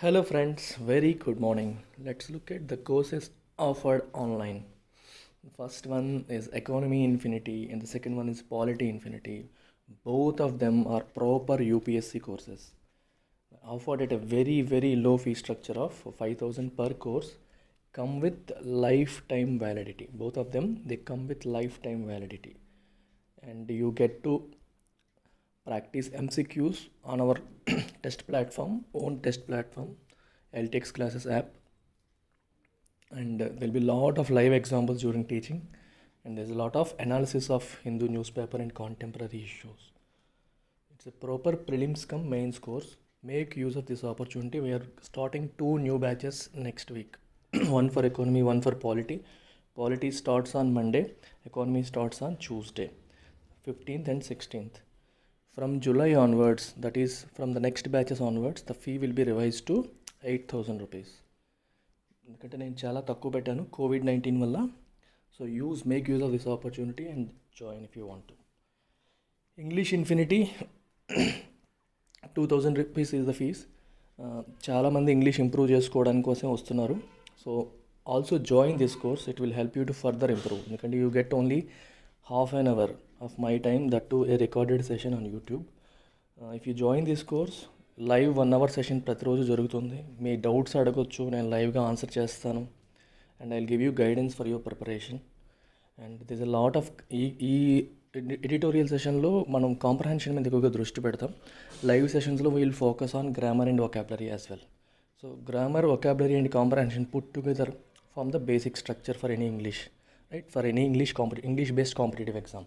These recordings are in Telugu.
Hello friends, very good morning. Let's look at the courses offered online. The first one is Economy Infinity and the second one is Polity Infinity. Both of them are proper UPSC courses. Offered at a very low fee structure of 5,000 per course. Come with lifetime validity. Both of them they come with lifetime validity. And you get to practice MCQs on our own test platform, LTX Classes app, and there'll be a lot of live examples during teaching, and there's a lot of analysis of Hindu newspaper and contemporary issues. It's a proper prelims come mains course. Make use of this opportunity. We are starting 2 new batches next week. One for economy, one for polity. Polity starts on Monday, economy starts on Tuesday, 15th and 16th. From July onwards, that is from the next batches onwards, the fee will be revised to 8,000 rupees. ఎందుకంటే నేను చాలా తక్కువ పెట్టాను COVID-19 వల్ల. So make use of this opportunity and join if you want to. English infinity 2,000 rupees is the fees. చాలామంది ఇంగ్లీష్ ఇంప్రూవ్ చేసుకోవడానికి కోసం వస్తున్నారు. So also join this course. It will help you to further improve. ఎందుకంటే you get only half an hour of my time, that too a recorded session on YouTube. If you join this course, live 1 hour session ప్రతిరోజు జరుగుతుంది. మీ డౌట్స్ అడగొచ్చు, నేను లైవ్గా ఆన్సర్ చేస్తాను. And I will give you guidance for your preparation. And this a lot of ఈ ఎడిటోరియల్ సెషన్లో మనం కాంప్రహెన్షన్ మీద ఎక్కువగా దృష్టి పెడతాం. లైవ్ సెషన్స్లో we'll focus on grammar and vocabulary as well. So grammar, vocabulary and comprehension put together form the basic structure for any English, right, for any English based competitive exam.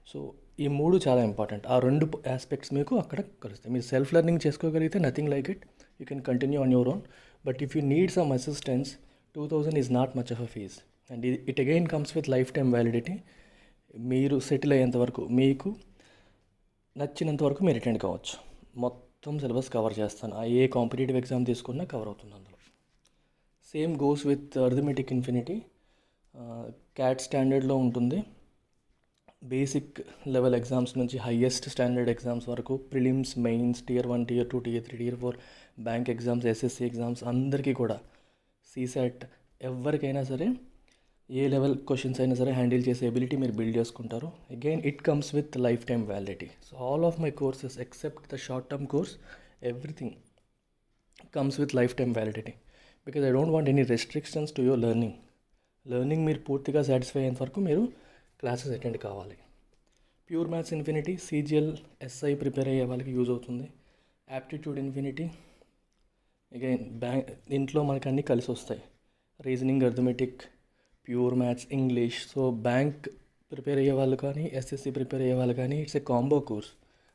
So ఈ 3 చాలా ఇంపార్టెంట్. ఆ 2 ఆస్పెక్ట్స్ మీకు అక్కడ కలుస్తాయి. మీరు సెల్ఫ్ లెర్నింగ్ చేసుకోగలిగితే nothing like it, you can continue on your own. But if you need some assistance, 2,000 is not much of a fees. And it again comes with lifetime validity. మీరు సెటిల్ అయ్యేంత వరకు, మీకు నచ్చినంత వరకు మీరు అటెండ్ కావచ్చు. మొత్తం సిలబస్ కవర్ చేస్తాను. ఏ కాంపిటేటివ్ ఎగ్జామ్ తీసుకున్నా కవర్ అవుతుంది అందులో. Same goes with arithmetic infinity. CAT స్టాండర్డ్లో ఉంటుంది. బేసిక్ లెవెల్ ఎగ్జామ్స్ నుంచి హయ్యెస్ట్ స్టాండర్డ్ ఎగ్జామ్స్ వరకు, prelims, mains, Tier 1, Tier 2, Tier 3, Tier 4, bank exams, SSC exams, అందరికీ కూడా CSAT, ఎవరికైనా సరే ఏ లెవెల్ క్వశ్చన్స్ అయినా సరే హ్యాండిల్ చేసే ఎబిలిటీ మీరు బిల్డ్ చేసుకుంటారు. Again it comes with lifetime validity. So all of my courses except the short term course, everything comes with lifetime validity. Because I don't want any restrictions to your learning మీరు పూర్తిగా సాటిస్ఫై అయ్యేంత వరకు మీరు క్లాసెస్ అటెండ్ కావాలి. Pure maths infinity, CGL, SI prepare అయ్యే వాళ్ళకి యూజ్ అవుతుంది. యాప్టిట్యూడ్ ఇన్ఫినిటీ, అగైన్ ఇంట్లో మనకు అన్నీ కలిసి వస్తాయి. Reasoning, arithmetic, pure maths, English. So bank prepare అయ్యే వాళ్ళు కానీ, SSC ప్రిపేర్ అయ్యే వాళ్ళు కానీ, it's a combo course.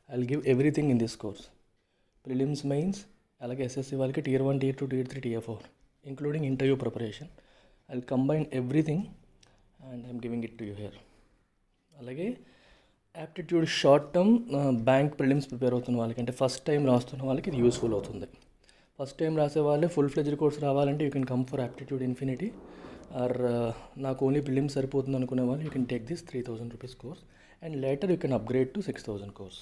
I will give everything in this course. Prelims, mains, అలాగే SSC వాళ్ళకి Tier 1, Tier 2, Tier 3, Tier 4, including interview preparation. I'll combine everything and I'm giving it to you here. అలాగే aptitude short term, bank prelims prepare అవుతున్న వాళ్ళకి, అంటే ఫస్ట్ టైం రాస్తున్న వాళ్ళకి ఇది యూస్ఫుల్ అవుతుంది. ఫస్ట్ టైం రాసే వాళ్ళే ఫుల్ ఫ్లెజ్డ్ కోర్స్ రావాలంటే you can come for aptitude infinity. Or నాకు ఓన్లీ ప్రిలిమ్స్ సరిపోతుంది అనుకునే వాళ్ళు you can take this 3,000 rupees course and later you can upgrade to 6,000 course.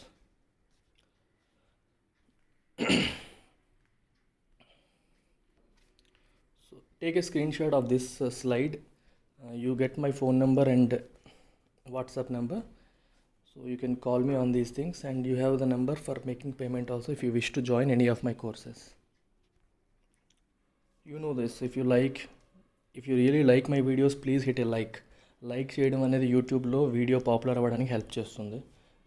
Take a screenshot of this slide. You get my phone number and WhatsApp number, so you can call me on these things, and you have the number for making payment also if you wish to join any of my courses. You know this. If you really like my videos, please hit a like చేయడం అనేది యూట్యూబ్లో వీడియో పాపులర్ అవ్వడానికి హెల్ప్ చేస్తుంది.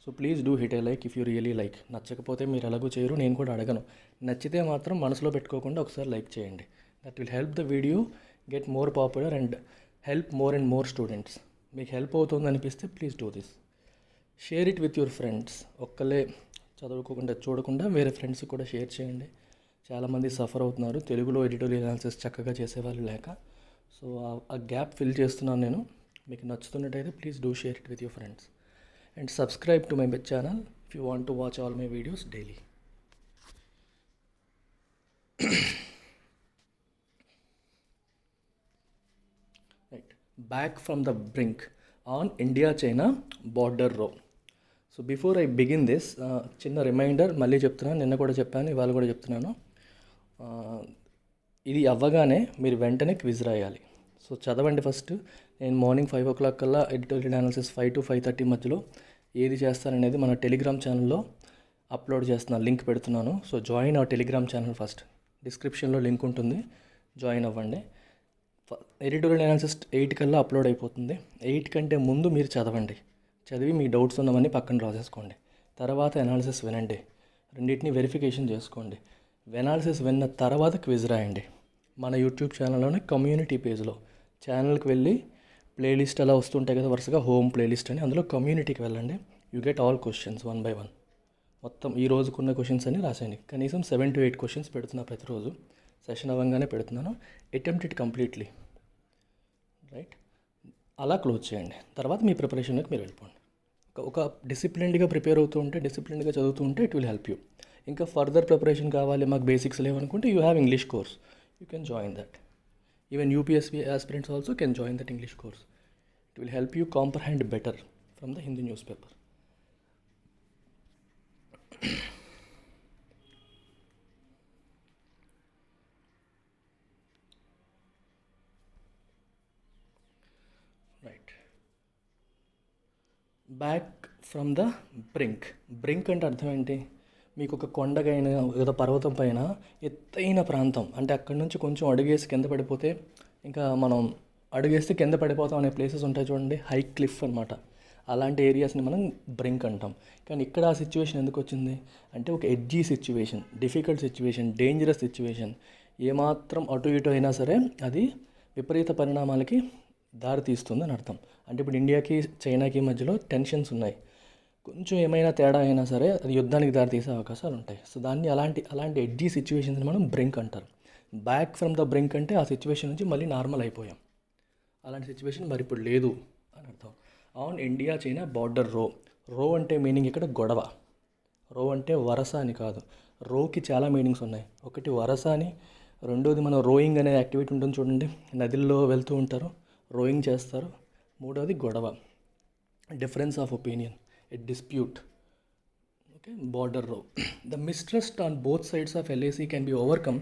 So please do hit A like if you really like. నచ్చకపోతే మీరు ఎలాగో చేయరు, నేను కూడా అడగను. నచ్చితే మాత్రం మనసులో పెట్టుకోకుండా ఒకసారి లైక్ చేయండి. That will help the video get more popular and help more and more students. మీకు హెల్ప్ అవుతుంది అనిపిస్తే please do this. Share it with your friends. ఒక్కలే చదువుకోకుండా చూడకుండా వేరే ఫ్రెండ్స్కి కూడా షేర్ చేయండి. చాలామంది సఫర్ అవుతున్నారు తెలుగులో ఎడిటోరియల్ అనాలిసిస్ చక్కగా చేసేవాళ్ళు లేక. సో ఆ గ్యాప్ ఫిల్ చేస్తున్నాను నేను. మీకు నచ్చుతున్నట్టయితే please do share it with your friends and subscribe to my channel if you want to watch all my videos daily. Back from the brink on India-China border row. So before I begin this, చిన్న రిమైండర్ మళ్ళీ చెప్తున్నాను, నిన్న కూడా చెప్పాను, ఇవాళ కూడా చెప్తున్నాను. ఇది అవ్వగానే మీరు వెంటనే క్విజ్ రాయాలి. సో చదవండి ఫస్ట్. నేను మార్నింగ్ 5 o'clock కల్లా ఎడిటోరియల్ అనాలిసిస్ 5 to 5:30 మధ్యలో ఏది చేస్తాననేది మన టెలిగ్రామ్ ఛానల్లో అప్లోడ్ చేస్తున్నాను, లింక్ పెడుతున్నాను. సో జాయిన్ ఆ టెలిగ్రామ్ ఛానల్ ఫస్ట్. డిస్క్రిప్షన్లో లింక్ ఉంటుంది, జాయిన్ అవ్వండి. ఎడిటోరియల్ అనాలిసిస్ 8 కల్లా అప్లోడ్ అయిపోతుంది. 8 కంటే ముందు మీరు చదవండి. చదివి మీ డౌట్స్ ఉన్నవన్నీ పక్కన రాసేసుకోండి. తర్వాత అనాలిసిస్ వినండి, రెండింటిని వెరిఫికేషన్ చేసుకోండి. అనాలిసిస్ విన్న తర్వాత క్విజ్ రాయండి. మన యూట్యూబ్ ఛానల్లోనే కమ్యూనిటీ పేజ్లో ఛానల్కి వెళ్ళి ప్లేలిస్ట్ అలా వస్తుంటాయి కదా వరుసగా, హోమ్ ప్లేలిస్ట్ అని, అందులో కమ్యూనిటీకి వెళ్ళండి. You get all questions 1 by 1. మొత్తం ఈ రోజుకున్న క్వశ్చన్స్ అన్ని రాసేయండి. కనీసం 7 to 8 క్వశ్చన్స్ పెడుతున్నా ప్రతిరోజు. సెషన్ అవ్వగానే పెడుతున్నాను. Attempt it completely, right? అలా క్లోజ్ చేయండి. తర్వాత మీ ప్రిపరేషన్లోకి మీరు వెళ్ళిపోండి. ఒక డిసిప్లిన్డ్గా ప్రిపేర్ అవుతూ ఉంటే, డిసిప్లిన్డ్గా చదువుతూ ఉంటే ఇట్ విల్ హెల్ప్ యూ. ఇంకా ఫర్దర్ ప్రిపరేషన్ కావాలి, మాకు బేసిక్స్ లేవనుకుంటే you have English course, you can join that. Even UPSC aspirants also can join that English course. It will help you comprehend better from the Hindi newspaper. Right. Back from the brink. Brink అంటే అర్థం ఏంటి? మీకు ఒక కొండగైన లేదా పర్వతం పైన ఎత్తైన ప్రాంతం, అంటే అక్కడి నుంచి కొంచెం అడుగేసి కింద పడిపోతే, ఇంకా మనం అడుగేస్తే కింద పడిపోతాం అనే ప్లేసెస్ ఉంటాయి చూడండి, హై క్లిఫ్ అనమాట. అలాంటి ఏరియాస్ని మనం బ్రింక్ అంటాం. కానీ ఇక్కడ ఆ సిచ్యువేషన్ ఎందుకు వచ్చింది అంటే, ఒక edgy situation, difficult situation, dangerous situation. ఏమాత్రం అటు ఇటు అయినా సరే అది విపరీత పరిణామాలకి దారి తీస్తుంది అని అర్థం. అంటే ఇప్పుడు ఇండియాకి చైనాకి మధ్యలో టెన్షన్స్ ఉన్నాయి. కొంచెం ఏమైనా తేడా అయినా సరే అది యుద్ధానికి దారి తీసే అవకాశాలు ఉంటాయి. సో దాన్ని అలాంటి ఎడ్జీ సిచ్యువేషన్స్ని మనం బ్రింక్ అంటారు. బ్యాక్ ఫ్రమ్ ద బ్రింక్ అంటే ఆ సిచ్యువేషన్ నుంచి మళ్ళీ నార్మల్ అయిపోయాం. అలాంటి సిచ్యువేషన్ మరి ఇప్పుడు లేదు అని అర్థం. ఆన్ ఇండియా చైనా బార్డర్ రో అంటే మీనింగ్ ఇక్కడ గొడవ. రో అంటే వరస అని కాదు. రోకి చాలా మీనింగ్స్ ఉన్నాయి. ఒకటి వరస అని, రెండోది మనం రోయింగ్ అనే యాక్టివిటీ ఉంటుంది చూడండి, నదిల్లో వెళ్తూ ఉంటారు, రోయింగ్ చేస్తారు. మూడోది గొడవ, difference of opinion, a dispute. Okay, border row. The mistrust on both sides of LAC can be overcome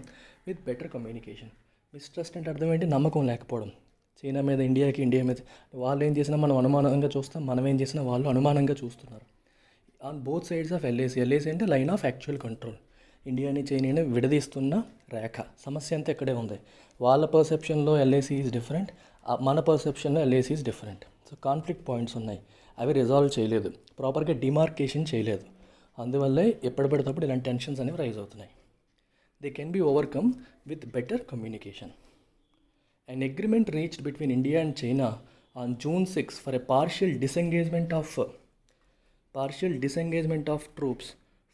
with better communication. Mistrust అంటే అర్థం ఏంటి? నమ్మకం లేకపోవడం. చైనా మీద ఇండియాకి, ఇండియా మీద వాళ్ళు ఏం చేసినా మనం అనుమానంగా చూస్తాం, మనం ఏం చేసినా వాళ్ళు అనుమానంగా చూస్తున్నారు. On both sides of LAC అంటే లైన్ ఆఫ్ యాక్చువల్ కంట్రోల్. ఇండియాని చైనాని విడదీస్తున్న రేఖ. సమస్య అంతా ఇక్కడే ఉంది. వాళ్ళ పర్సెప్షన్లో ఎల్ఏసీ ఈజ్ డిఫరెంట్, మన పర్సెప్షన్లో LAC is different. So conflict points ఉన్నాయి, అవి రిజాల్వ్ చేయలేదు, ప్రాపర్గా డిమార్కేషన్ చేయలేదు. అందువల్లే ఎప్పటిపడితేప్పుడు ఇలాంటి టెన్షన్స్ అనేవి రైజ్ అవుతున్నాయి. They can be overcome with better communication. An agreement reached between India and China on June 6 for a partial disengagement of troops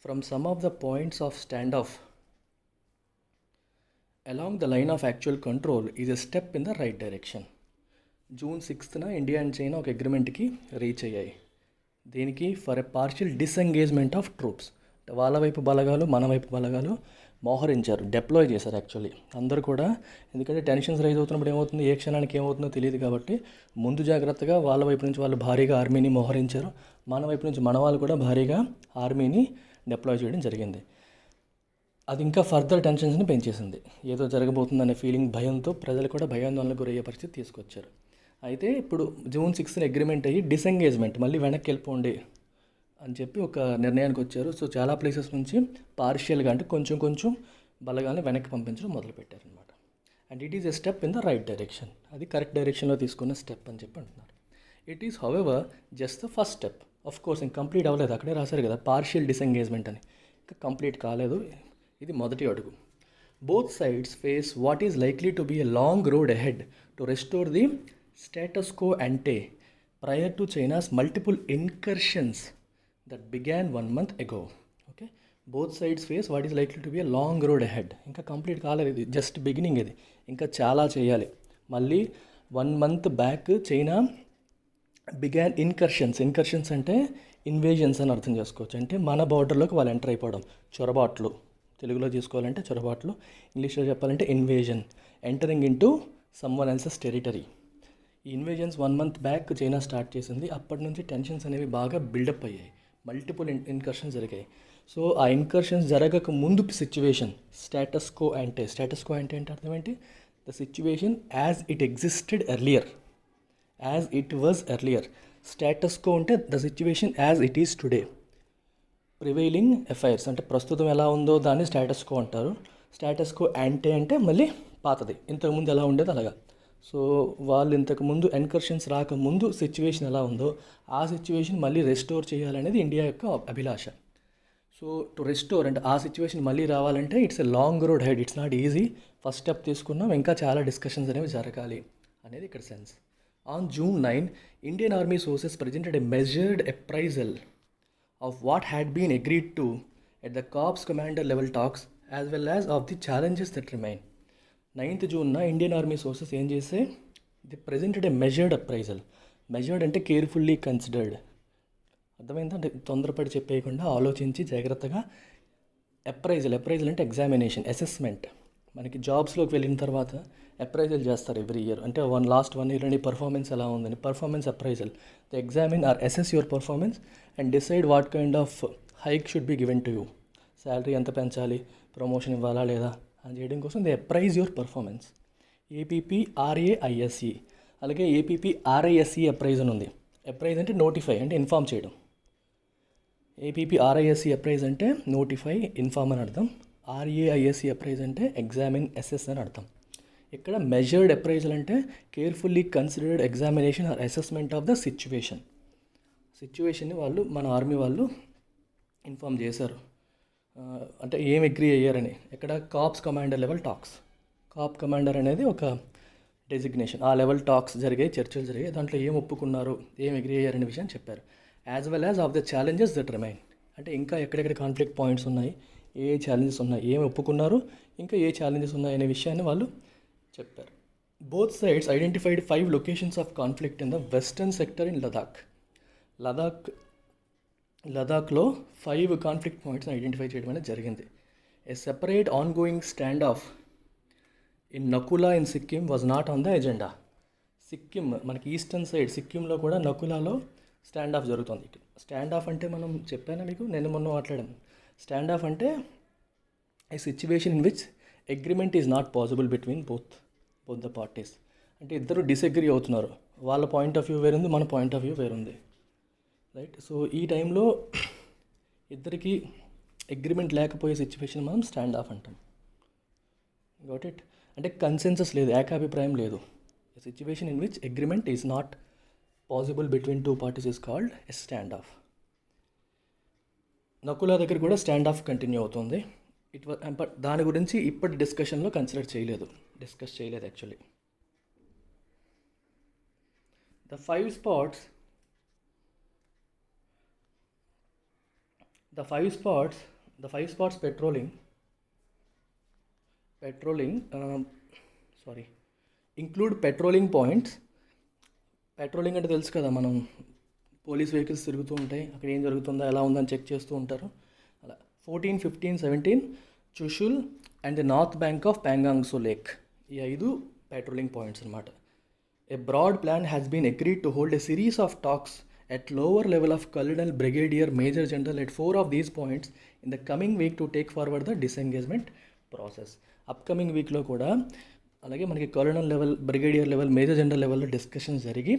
from some of the points of standoff along the line of actual control is a step in the right direction. June 6th India and China ఒక అగ్రిమెంట్కి రీచ్ అయ్యాయి. దీనికి for a partial disengagement of troops. వాళ్ళ వైపు బలగాలు, మన వైపు బలగాలు మోహరించారు, డిప్లాయ్ చేశారు యాక్చువల్లీ. అందరూ కూడా, ఎందుకంటే టెన్షన్స్ రైజ్ అవుతున్నప్పుడు ఏమవుతుంది, ఏ క్షణానికి ఏమవుతుందో తెలియదు కాబట్టి ముందు జాగ్రత్తగా వాళ్ళ వైపు నుంచి వాళ్ళు భారీగా ఆర్మీని మోహరించారు. మన వైపు నుంచి మన వాళ్ళు కూడా భారీగా ఆర్మీని డిప్లాయ్ చేయడం జరిగింది. అది ఇంకా ఫర్దర్ టెన్షన్స్ని పెంచేసింది. ఏదో జరగబోతుందనే ఫీలింగ్, భయంతో ప్రజలు కూడా భయాందోళనకు గురయ్యే పరిస్థితి తీసుకొచ్చారు. అయితే ఇప్పుడు June 6th అగ్రిమెంట్ అయ్యి డిసెంగేజ్మెంట్, మళ్ళీ వెనక్కి వెళ్ళిపోండి అని చెప్పి ఒక నిర్ణయానికి వచ్చారు. సో చాలా ప్లేసెస్ నుంచి పార్షియల్గా, అంటే కొంచెం బలగాన్ని వెనక్కి పంపించడం మొదలుపెట్టారనమాట. And it is a step in the right direction. అది కరెక్ట్ డైరెక్షన్లో తీసుకున్న స్టెప్ అని చెప్పి అంటున్నారు. It is however just the first step. Of course ఇంక కంప్లీట్ అవ్వలేదు, అక్కడే రాశారు కదా పార్షియల్ డిసెంగేజ్మెంట్ అని, ఇంకా కంప్లీట్ కాలేదు. ఇది మొదటి అడుగు. Both sides face what is likely to be a long road ahead to restore the status quo ante prior to China's multiple incursions that began 1 month ago. Okay, both sides face what is likely to be a long road ahead. ఇంకా కంప్లీట్ కాలేదు, ఇది జస్ట్ బిగినింగ్. ఇది ఇంకా చాలా చేయాలి. మళ్ళీ 1 month back China began incursions అంటే ఇన్వేజన్స్ అని అర్థం చేసుకోవచ్చు. అంటే మన బార్డర్లోకి వాళ్ళు ఎంటర్ అయిపోవడం, చొరబాట్లు. తెలుగులో తీసుకోవాలంటే చొరబాట్లు, ఇంగ్లీష్లో చెప్పాలంటే invasion, entering into someone else's territory. ఈ invasions 1 month back China start చేసింది. అప్పటి నుంచి టెన్షన్స్ అనేవి బాగా బిల్డప్ అయ్యాయి, మల్టిపుల్ ఇన్కర్షన్స్ జరిగాయి. సో ఆ ఇన్కర్షన్స్ జరగక ముందు సిచ్యువేషన్ స్టేటస్ కో అంటే ఏంటి అర్థం ఏంటి? The situation as it existed earlier, as it was earlier. Status quo అంటే the situation as it is today. Prevailing affairs అంటే ప్రస్తుతం ఎలా ఉందో దాన్ని స్టేటస్ కో అంటారు. స్టేటస్ కో అంటే మళ్ళీ పాతది, ఇంతకుముందు ఎలా ఉండేది అలాగా. సో వాళ్ళు ఇంతకుముందు ఎన్కర్షన్స్ రాకముందు సిచ్యువేషన్ ఎలా ఉందో ఆ సిచ్యువేషన్ మళ్ళీ రెస్టోర్ చేయాలనేది ఇండియా యొక్క అభిలాష. సో టు రెస్టోర్ అంటే ఆ సిచ్యువేషన్ మళ్ళీ రావాలంటే it's a long road head, it's not easy. First step తీసుకున్నాం, ఇంకా చాలా డిస్కషన్స్ అనేవి జరగాలి అనేది ఇక్కడ sense. On June 9, Indian Army sources presented a measured appraisal of what had been agreed to at the Corps Commander level talks as well as of the challenges that remain. 9th June Indian army sources ఏం చేస్తే the presented A measured appraisal. Measured అంటే కేర్ఫుల్లీ కన్సిడర్డ్, అర్థమైందా? అంటే తొందరపడి చెప్పేయకుండా ఆలోచించి జాగ్రత్తగా. అప్రైజల్ అంటే ఎగ్జామినేషన్, అసెస్మెంట్. మనకి జాబ్స్లోకి వెళ్ళిన తర్వాత అప్రైజల్ చేస్తారు ఎవ్రీ ఇయర్. అంటే లాస్ట్ 1 year నీ పర్ఫార్మెన్స్ ఎలా ఉందని performance appraisal. The examine or assess your performance and decide what kind of hike should be given to you. Salary ఎంత పెంచాలి, ప్రమోషన్ ఇవ్వాలా లేదా అని చేయడం కోసం they appraise your performance. APPRAISE అలాగే APPRISE అప్రైజ్ అని ఉంది. అప్రైజ్ అంటే నోటిఫై అంటే ఇన్ఫామ్ చేయడం. APPRISE అప్రైజ్ అంటే నోటిఫై, ఇన్ఫామ్ అని అర్థం. RAISE అప్రైజ్ అంటే ఎగ్జామిన్, అసెస్ అని అర్థం. ఇక్కడ మెజర్డ్ అప్రైజల్ అంటే carefully considered examination or assessment of the సిచ్యువేషన్ని వాళ్ళు మన ఆర్మీ వాళ్ళు ఇన్ఫామ్ చేశారు. అంటే ఏం అగ్రీ అయ్యారని. ఇక్కడ corps commander level talks. Corp commander అనేది ఒక డెసిగ్నేషన్. ఆ లెవెల్ టాక్స్ జరిగాయి, చర్చలు జరిగాయి. దాంట్లో ఏం ఒప్పుకున్నారు, ఏం అగ్రీ అయ్యారనే విషయాన్ని చెప్పారు. As well as of the challenges that remain అంటే ఇంకా ఎక్కడెక్కడ కాన్ఫ్లిక్ట్ పాయింట్స్ ఉన్నాయి, ఏ ఛాలెంజెస్ ఉన్నాయి, ఏం ఒప్పుకున్నారు, ఇంకా ఏ ఛాలెంజెస్ ఉన్నాయి అనే విషయాన్ని వాళ్ళు చెప్పారు. Both sides identified 5 locations of conflict in the western sector in లదాఖ్లో 5 కాన్ఫ్లిక్ట్ పాయింట్స్ని ఐడెంటిఫై చేయడం అనేది జరిగింది. A separate ongoing stand off in Nakula in Sikkim was not on the agenda. Sikkim మనకి ఈస్టర్న్ సైడ్ సిక్కింలో కూడా నకులాలో స్టాండ్ ఆఫ్ జరుగుతుంది. స్టాండ్ ఆఫ్ అంటే మనం చెప్పానా మీకు, నేను మొన్న మాట్లాడాను. స్టాండ్ ఆఫ్ అంటే a situation in which agreement is not possible between both the parties. అంటే ఇద్దరు డిసగ్రీ అవుతున్నారు, వాళ్ళ పాయింట్ ఆఫ్ వ్యూ వేరుంది, మన పాయింట్ ఆఫ్ వ్యూ వేరుంది, రైట్? సో ఈ టైంలో ఇద్దరికి అగ్రిమెంట్ లేకపోయే సిచ్యువేషన్ మనం స్టాండ్ ఆఫ్ అంటాం. Got it? అంటే కన్సెన్సస్ లేదు, ఏకాభిప్రాయం లేదు. A situation in which agreement is not possible between 2 parties is called a stand off. Nakula దగ్గర కూడా స్టాండ్ ఆఫ్ కంటిన్యూ అవుతుంది. బట్ దాని గురించి ఇప్పటి డిస్కషన్లో డిస్కస్ చేయలేదు actually. The 5 spots patrolling include patrolling points. Patrolling అంటే తెలుసు కదా, మనం పోలీస్ వెహికల్స్ తిరుగుతూ ఉంటాయి, అక్కడ ఏం జరుగుతుందో ఎలా ఉందని చెక్ చేస్తూ ఉంటారు. అలా 14, 15, 17 Chushul and the north bank of Pangong Tso lake, ఈ 5 పెట్రోలింగ్ పాయింట్స్ అనమాట. A broad plan has been agreed to hold a series of talks at lower level of Colonel, Brigadier, Major General at 4 of these points in the coming week to take forward the disengagement process. Upcoming వీక్లో కూడా అలాగే మనకి colonel level, brigadier level, major general లెవెల్లో డిస్కషన్స్ జరిగి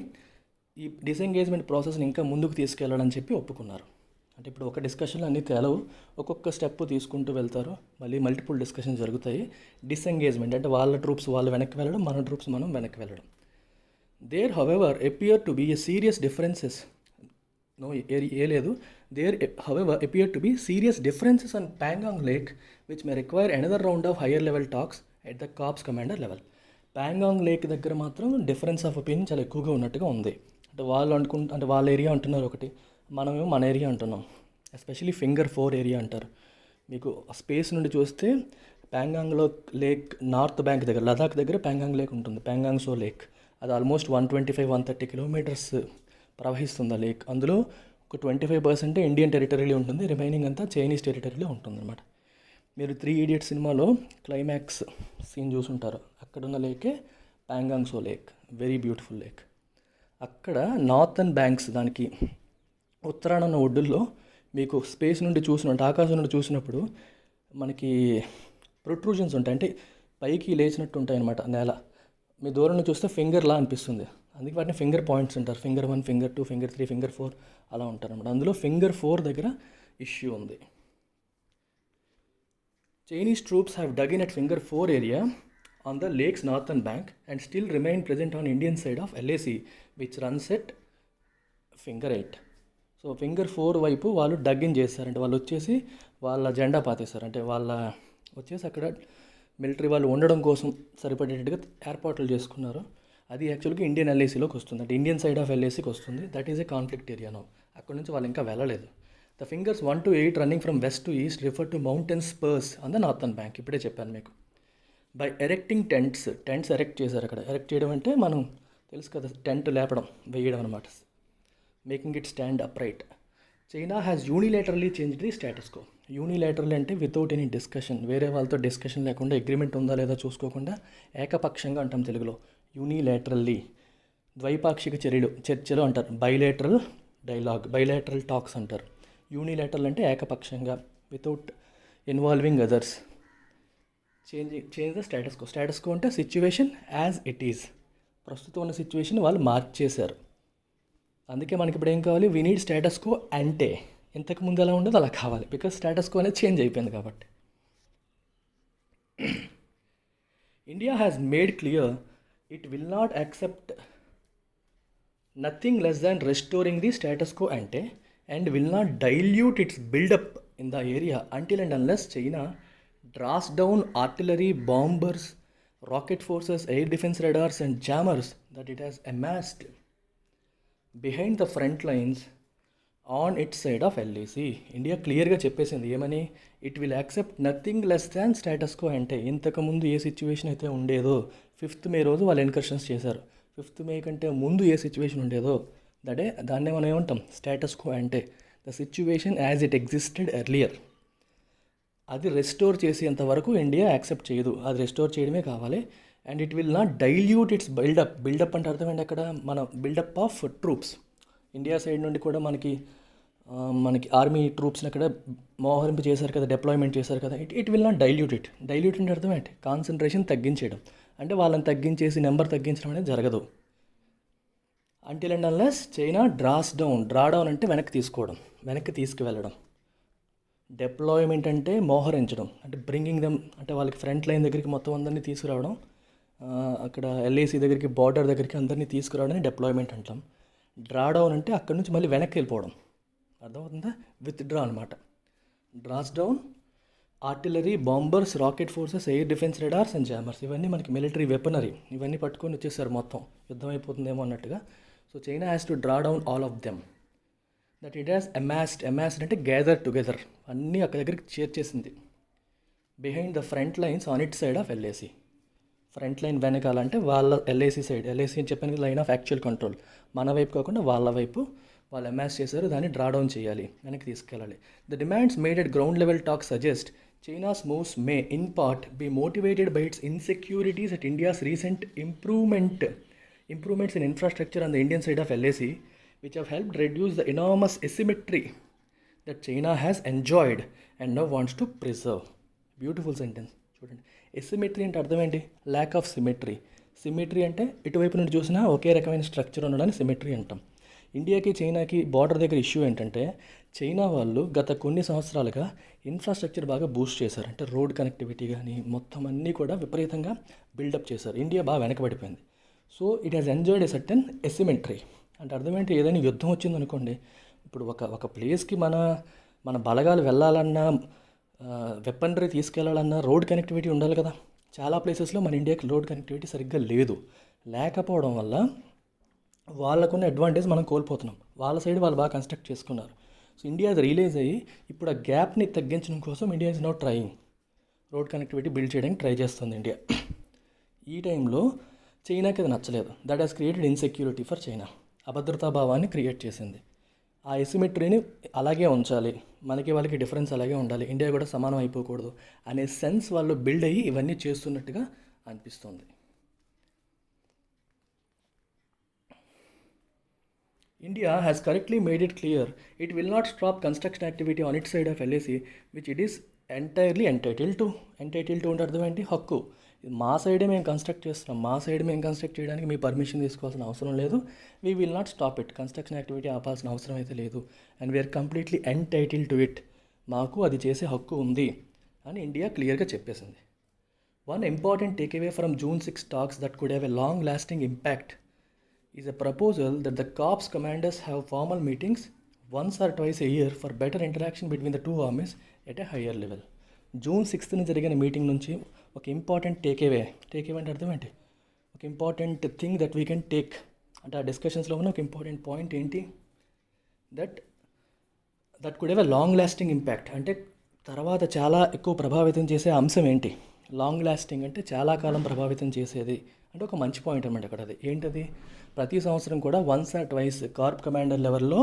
ఈ డిసెంగేజ్మెంట్ ప్రాసెస్ని ఇంకా ముందుకు తీసుకెళ్లాలని చెప్పి ఒప్పుకున్నారు. అంటే ఇప్పుడు ఒక డిస్కషన్లో అన్నీ తేలవు, ఒక్కొక్క స్టెప్ తీసుకుంటూ వెళ్తారు, మళ్ళీ మల్టిపుల్ డిస్కషన్స్ జరుగుతాయి. డిసెంగేజ్మెంట్ అంటే వాళ్ళ ట్రూప్స్ వాళ్ళు వెనక్కి వెళ్ళడం, మన ట్రూప్స్ మనం వెనక్కి వెళ్ళడం. There, however, appear to be a serious differences. There, however, appear to be serious differences on Pangang Lake, which may require another round of higher level talks at the Corps Commander level. Pangang Lake దగ్గర మాత్రం డిఫరెన్స్ ఆఫ్ ఒపీనియన్ చాలా ఎక్కువగా ఉన్నట్టుగా ఉంది. అంటే వాళ్ళు అంటే వాళ్ళ ఏరియా అంటున్నారు ఒకటి, మనమేమో మన ఏరియా అంటున్నాం. ఎస్పెషలీ ఫింగర్ 4 ఏరియా అంటారు. మీకు స్పేస్ నుండి చూస్తే ప్యాంగాంగ్లో లేక్ నార్త్ బ్యాంక్ దగ్గర, లదాఖ్ దగ్గర ప్యాంగాంగ్ లేక్ ఉంటుంది, ప్యాంగాంగ్సో లేక్. అది ఆల్మోస్ట్ 125-130 కిలోమీటర్స్ ప్రవహిస్తుంది ఆ లేక్. అందులో ఒక 25% ఇండియన్ టెరిటరీలో ఉంటుంది, రిమైనింగ్ అంతా చైనీస్ టెరిటరీలో ఉంటుంది అనమాట. మీరు 3 Idiots సినిమాలో క్లైమాక్స్ సీన్ చూసుంటారు, అక్కడున్న లేకే Pangong Tso lake, very beautiful lake. అక్కడ నార్థన్ బ్యాంక్స్, దానికి ఉత్తరాన ఉన్న ఒడ్డుల్లో మీకు స్పేస్ నుండి చూసినట్టు ఆకాశం నుండి చూసినప్పుడు మనకి ప్రొట్రూజన్స్ ఉంటాయి, అంటే పైకి లేచినట్టు ఉంటాయి అన్నమాట నేల. మీ దూరం నుంచి చూస్తే ఫింగర్లా అనిపిస్తుంది, అందుకే వాటిని ఫింగర్ పాయింట్స్ అంటారు. ఫింగర్ 1, ఫింగర్ 2, ఫింగర్ 3, ఫింగర్ 4 అలా ఉంటారు అనమాట. అందులో ఫింగర్ 4 దగ్గర ఇష్యూ ఉంది. Chinese troops have dug in at Finger 4 area on the lake's northern bank and still remain present on Indian side of LAC, which runs at Finger 8. So finger 4 వైపు వాళ్ళు డగ్గిన్ చేస్తారంటే వాళ్ళు వచ్చేసి వాళ్ళ జెండా పాతేస్తారు, అంటే వాళ్ళ వచ్చేసి అక్కడ మిలిటరీ వాళ్ళు ఉండడం కోసం సరిపడేటట్టుగా ఏర్పాట్లు చేసుకున్నారు. అది యాక్చువల్గా ఇండియన్ ఎల్ఏసీలోకి వస్తుంది, అంటే ఇండియన్ సైడ్ ఆఫ్ ఎల్ఏసీకి వస్తుంది. That is a conflict area no. అక్కడ నుంచి వాళ్ళు ఇంకా వెళ్ళలేదు. The fingers 1 to 8 running from west to east refer to mountain spurs on the northern bank. ఇప్పుడే చెప్పాను మీకు. బై ఎరెక్టింగ్ టెంట్స్ ఎరెక్ట్ చేశారు అక్కడ. ఎరెక్ట్ చేయడం అంటే మనం తెలుసు కదా, టెంట్ లేపడం, వేయడం అనమాట. Making it stand upright. China has unilaterally change the status quo. Unilateral అంటే వితౌట్ ఎనీ డిస్కషన్, వేరే వాళ్ళతో డిస్కషన్ లేకుండా, అగ్రిమెంట్ ఉందా లేదా చూసుకోకుండా ఏకపక్షంగా అంటాం తెలుగులో. యూనిలేటరల్లీ ద్వైపాక్షిక చర్చలు అంటారు. బైలేటరల్ డైలాగ్, బైలేటరల్ టాక్స్ అంటారు. యూనిలేటరల్ అంటే ఏకపక్షంగా, without involving others. Change the status quo. Status quo అంటే సిచ్యువేషన్ యాజ్ ఇట్ ఈజ్. ప్రస్తుతం ఉన్న సిచ్యువేషన్ వాళ్ళు మార్చేశారు. అందుకే మనకి ఇప్పుడు ఏం కావాలి, వీ నీడ్ స్టేటస్ కో అంటే ఇంతకు ముందు ఎలా ఉండదు అలా కావాలి, బికాస్ స్టేటస్ కో అనేది చేంజ్ అయిపోయింది కాబట్టి. India has made clear it will not accept nothing less than restoring the status quo అంటే, and will not dilute its build up in the area until and unless China draws down artillery, bombers, rocket forces, air defense radars and jammers that it has amassed behind the front lines on its side of LAC. India క్లియర్గా చెప్పేసింది ఏమని, it will accept nothing less than status quo అంటే, ఇంతకుముందు ఏ సిచ్యువేషన్ అయితే ఉండేదో 5th May రోజు వాళ్ళు ఇన్కర్షన్స్ చేశారు, 5th May కంటే ముందు ఏ సిచ్యువేషన్ ఉండేదో దాన్నే మనం ఏమంటాం స్టేటస్ కో అంటే. The situation as it existed earlier, అది రెస్టోర్ చేసేంత వరకు ఇండియా యాక్సెప్ట్ చేయదు. అది రెస్టోర్ చేయడమే కావాలి. And it will not dilute its buildup అంటే అర్థం ఏంటి, అక్కడ మన buildup of troops India side నుండి కూడా మనకి ఆర్మీ ట్రూప్స్ని అక్కడ మోహరింపు చేశారు కదా, డిప్లాయ్మెంట్ చేశారు కదా. ఇట్ విల్ నాట్ డైల్యూట్ అంటే అర్థం ఏంటి, కాన్సన్ట్రేషన్ తగ్గించేయడం, అంటే వాళ్ళని తగ్గించేసి నెంబర్ తగ్గించడం అనేది జరగదు. Until and unless China draw down అంటే వెనక్కి తీసుకువెళ్ళడం. డిప్లాయ్మెంట్ అంటే మోహరించడం, అంటే బ్రింగింగ్ దెమ్, అంటే వాళ్ళకి ఫ్రంట్ లైన్ దగ్గరికి మొత్తం అందరినీ తీసుకురావడం, అక్కడ ఎల్ఏసీ దగ్గరికి, బార్డర్ దగ్గరికి అందరినీ తీసుకురావడానికి డిప్లాయ్మెంట్ అంటాం. డ్రా డౌన్ అంటే అక్కడ నుంచి మళ్ళీ వెనక్కి వెళ్ళిపోవడం, అర్థమవుతుందా, విత్డ్రా అనమాట. Draws down artillery, bombers, rocket forces, air defence radars and jammers, ఇవన్నీ మనకి మిలిటరీ వెపనరీ, ఇవన్నీ పట్టుకొని వచ్చేసారు, మొత్తం యుద్ధం అయిపోతుందేమో అన్నట్టుగా. So China has to draw down all of them. That it has amassed అంటే గ్యాదర్ టుగెదర్, అన్నీ అక్కడ దగ్గరికి చేర్చేసింది. Behind the front lines on it side of LAC. Front line వెనకాలంటే వాళ్ళ ఎల్ఏసీ సైడ్, ఎల్ఏసీ అని చెప్పాను, లైన్ ఆఫ్ యాక్చువల్ కంట్రోల్, మన వైపు కాకుండా వాళ్ళ వైపు వాళ్ళు అమాస్ చేశారు, దాన్ని డ్రా డౌన్ చేయాలి, వెనక్కి తీసుకెళ్ళాలి. The demands made at ground level talk suggest China's moves May in part be motivated by it's insecurities at India's recent improvements in infrastructure on the Indian side of LAC, which have helped reduce the enormous asymmetry that China has enjoyed and now wants to preserve. Beautiful sentence. చూడండి, ఎసిమెట్రీ అంటే అర్థం ఏంటి, ల్యాక్ ఆఫ్ సిమెట్రీ అంటే ఇటువైపు నుండి చూసినా ఒకే రకమైన స్ట్రక్చర్ ఉండడాన్ని సిమెట్రీ అంటాం. ఇండియాకి చైనాకి బార్డర్ దగ్గర ఇష్యూ ఏంటంటే, చైనా వాళ్ళు గత కొన్ని సంవత్సరాలుగా ఇన్ఫ్రాస్ట్రక్చర్ బాగా బూస్ట్ చేశారు, అంటే రోడ్ కనెక్టివిటీ కానీ మొత్తం అన్నీ కూడా విపరీతంగా బిల్డప్ చేశారు. ఇండియా బాగా వెనకబడిపోయింది. So it has enjoyed a certain asymmetry. అంటే అర్థం ఏంటి, ఏదైనా యుద్ధం వచ్చిందనుకోండి, ఇప్పుడు ఒక ప్లేస్కి మన బలగాలు వెళ్ళాలన్నా, వెపనరీ తీసుకెళ్లాలన్నా రోడ్ కనెక్టివిటీ ఉండాలి కదా. చాలా ప్లేసెస్లో మన ఇండియాకి రోడ్ కనెక్టివిటీ సరిగ్గా లేదు. లేకపోవడం వల్ల వాళ్ళకున్న అడ్వాంటేజ్ మనం కోల్పోతున్నాం. వాళ్ళ సైడ్ వాళ్ళు బాగా కన్స్ట్రక్ట్ చేసుకున్నారు. సో ఇండియా అది రియలైజ్ అయ్యి ఇప్పుడు ఆ గ్యాప్ని తగ్గించడం కోసం India is now trying road connectivity build చేయడానికి ట్రై చేస్తుంది ఇండియా. ఈ టైంలో చైనాకి అది నచ్చలేదు. That has created insecurity for China. అభద్రతా భావాన్ని క్రియేట్ చేసింది. ఆ ఎసిమెట్రీని అలాగే ఉంచాలి, మనకి వాళ్ళకి డిఫరెన్స్ అలాగే ఉండాలి, ఇండియా కూడా సమానం అయిపోకూడదు అనే సెన్స్ వాళ్ళు బిల్డ్ అయ్యి ఇవన్నీ చేస్తున్నట్టుగా అనిపిస్తుంది. India has correctly made it clear it will not stop construction activity on its side of LAC, which it is entirely entitled to. Entitled to అంటే అర్థం ఏంటి? హక్కు. ఇది మా సైడే మేము కన్స్ట్రక్ట్ చేస్తున్నాం, మా సైడ్ మేము కన్స్ట్రక్ట్ చేయడానికి మీ పర్మిషన్ తీసుకోవాల్సిన అవసరం లేదు. We will not stop it. Construction activity ఆపాల్సిన అవసరం అయితే లేదు. And we're completely entitled to it. మాకు అది చేసే హక్కు ఉంది అని ఇండియా క్లియర్గా చెప్పేసింది. One important takeaway from June 6 talks that could have a long-lasting impact is a proposal that the corps commanders have formal meetings once or twice a year for better interaction between the two armies at a higher level. June 6th జరిగిన మీటింగ్ నుంచి ఒక ఇంపార్టెంట్ టేక్అవే అంటే అర్థం ఏంటి? ఒక important thing that we can take అంటే ఆ డిస్కషన్స్లో ఉన్న ఒక ఇంపార్టెంట్ పాయింట్ ఏంటి? That could have a long lasting impact. అంటే తర్వాత చాలా ఎక్కువ ప్రభావితం చేసే అంశం ఏంటి? లాంగ్ లాస్టింగ్ అంటే చాలా కాలం ప్రభావితం చేసేది అంటే ఒక మంచి పాయింట్ అనమాట. అక్కడ అది ఏంటది? ప్రతి సంవత్సరం కూడా once or twice Corp commander లెవెల్లో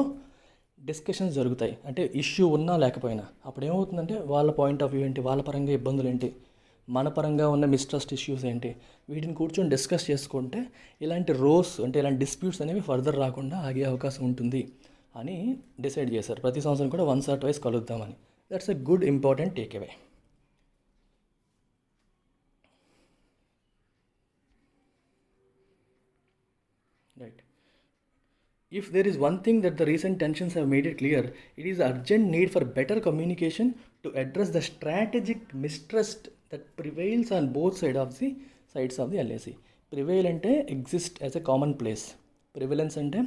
డిస్కషన్స్ జరుగుతాయి. అంటే ఇష్యూ ఉన్నా లేకపోయినా అప్పుడు ఏమవుతుందంటే వాళ్ళ పాయింట్ ఆఫ్ వ్యూ ఏంటి, వాళ్ళ పరంగా ఇబ్బందులు ఏంటి, మన పరంగా ఉన్న మిస్ట్రస్ట్ ఇష్యూస్ ఏంటి, వీటిని కూర్చొని డిస్కస్ చేసుకుంటే ఇలాంటి రోస్ అంటే ఇలాంటి డిస్ప్యూట్స్ అనేవి ఫర్దర్ రాకుండా ఆగే అవకాశం ఉంటుంది అని డిసైడ్ చేశారు. ప్రతి సంవత్సరం కూడా వన్స్ ఆర్ ట్వైస్ కలుద్దామని. That's a good important takeaway. Right. If there is one thing that the recent tensions have made it clear, it is the urgent need for better communication to address the strategic mistrust that prevails on both sides of the LAC. Prevail అంటే exist as a common place. Prevalence అంటే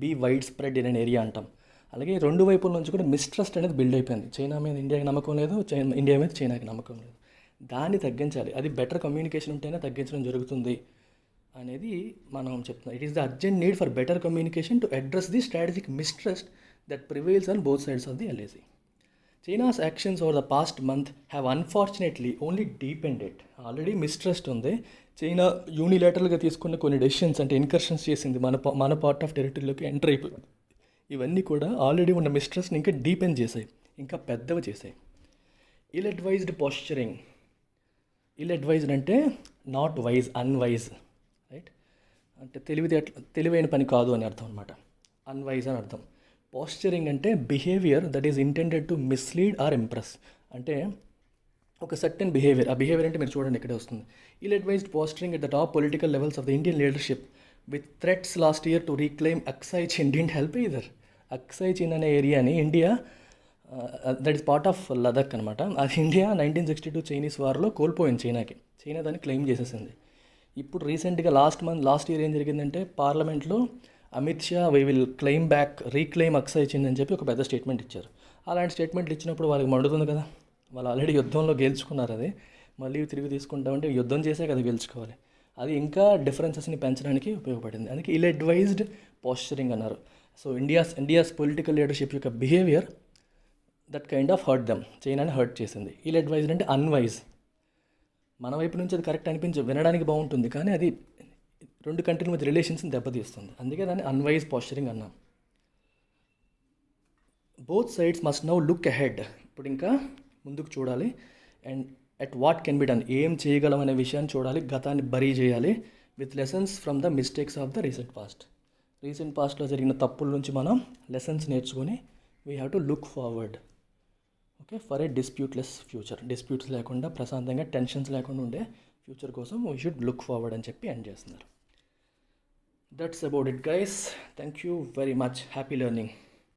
be widespread in an area అంటాం. అలాగే రెండు వైపుల నుంచి కూడా మిస్ట్రస్ట్ అనేది బిల్డ్ అయిపోయింది. చైనా మీద ఇండియాకి నమ్మకం లేదు, ఇండియా మీద చైనాకి నమ్మకం లేదు. దాన్ని తగ్గించాలి. అది బెటర్ కమ్యూనికేషన్ ఉంటేనే తగ్గించడం జరుగుతుంది అనేది మనం చెప్తున్నాం. It is the urgent need for better communication to address the strategic mistrust that prevails on both sides of the LAC. China's actions over the past month have unfortunately only depend it. Already mistrust ఉంది. చైనా యూనిలేటరల్గా తీసుకున్న కొన్ని డెసిషన్స్ అంటే ఇన్కర్షన్స్ చేసింది, మన పార్ట్ ఆఫ్ టెరిటరీలోకి ఎంటర్ అయిపోయింది. ఇవన్నీ కూడా ఆల్రెడీ ఉన్న మిస్ట్రస్ట్ని ఇంకా డీపెన్ చేశాయి, ఇంకా పెద్దవి చేశాయి. ఇల్ అడ్వైజ్డ్ పోస్చరింగ్. ఇల్ అడ్వైజ్డ్ అంటే నాట్ వైజ్, అన్వైజ్. రైట్ అంటే తెలివైన పని కాదు అని అర్థం అనమాట. అన్వైజ్ అని అర్థం. పోస్చరింగ్ అంటే behaviour that is intended to mislead or impress. అంటే ఒక సర్టెన్ బిహేవియర్. ఆ బిహేవియర్ అంటే మీరు చూడండి ఇక్కడే వస్తుంది. Ill advised posturing at the top political levels of the Indian leadership with threats last year to reclaim Aksai Chin didn't help either. Aksai Chin అనే ఏరియాని India that is part of Ladakh అనమాట. అది ఇండియా 1962 చైనీస్ వార్లో కోల్పోయింది చైనాకి. చైనా దాన్ని క్లెయిమ్ చేసేసింది. ఇప్పుడు రీసెంట్గా లాస్ట్ ఇయర్ ఏం జరిగిందంటే పార్లమెంట్లో Amit Shah we will reclaim Aksai చిన్ అని చెప్పి ఒక పెద్ద స్టేట్మెంట్ ఇచ్చారు. అలాంటి స్టేట్మెంట్లు ఇచ్చినప్పుడు వాళ్ళకి మండుతుంది కదా. వాళ్ళు ఆల్రెడీ యుద్ధంలో గెలుచుకున్నారు. అది మళ్ళీ తిరిగి తీసుకుంటామంటే యుద్ధం చేసే కదా గెలుచుకోవాలి. అది ఇంకా డిఫరెన్సెస్ని పెంచడానికి ఉపయోగపడింది. అందుకే ఇల్ అడ్వైజ్డ్ పోస్చరింగ్ అన్నారు. సో ఇండియాస్ పొలిటికల్ లీడర్షిప్ యొక్క behaviour that kind of hurt them. చైనాని హర్ట్ చేసింది. ఇల్ అడ్వైజ్డ్ అంటే అన్వైజ్. మన వైపు నుంచి అది కరెక్ట్ వినడానికి బాగుంటుంది, కానీ అది రెండు కంట్రీల మధ్య రిలేషన్స్ని దెబ్బతీస్తుంది. అందుకే దాన్ని అన్వైజ్ పోస్చరింగ్ అన్నాం. Both sides must now look ahead. ఇప్పుడు ఇంకా ముందుకు చూడాలి. And at what can be done, ఏం చేయగలం అనే విషయాన్ని చూడాలి. గతాన్ని బరీ చేయాలి with lessons from the mistakes of the recent పాస్ట్లో జరిగిన తప్పుల నుంచి మనం లెసన్స్ నేర్చుకొని we have to look forward okay for a డిస్ప్యూట్లెస్ ఫ్యూచర్. డిస్ప్యూట్స్ లేకుండా ప్రశాంతంగా టెన్షన్స్ లేకుండా ఉండే ఫ్యూచర్ కోసం వీ షుడ్ లుక్ ఫార్వర్డ్ అని చెప్పి ఎండ్ చేస్తున్నారు. That's about it guys. Thank you very much. Happy learning.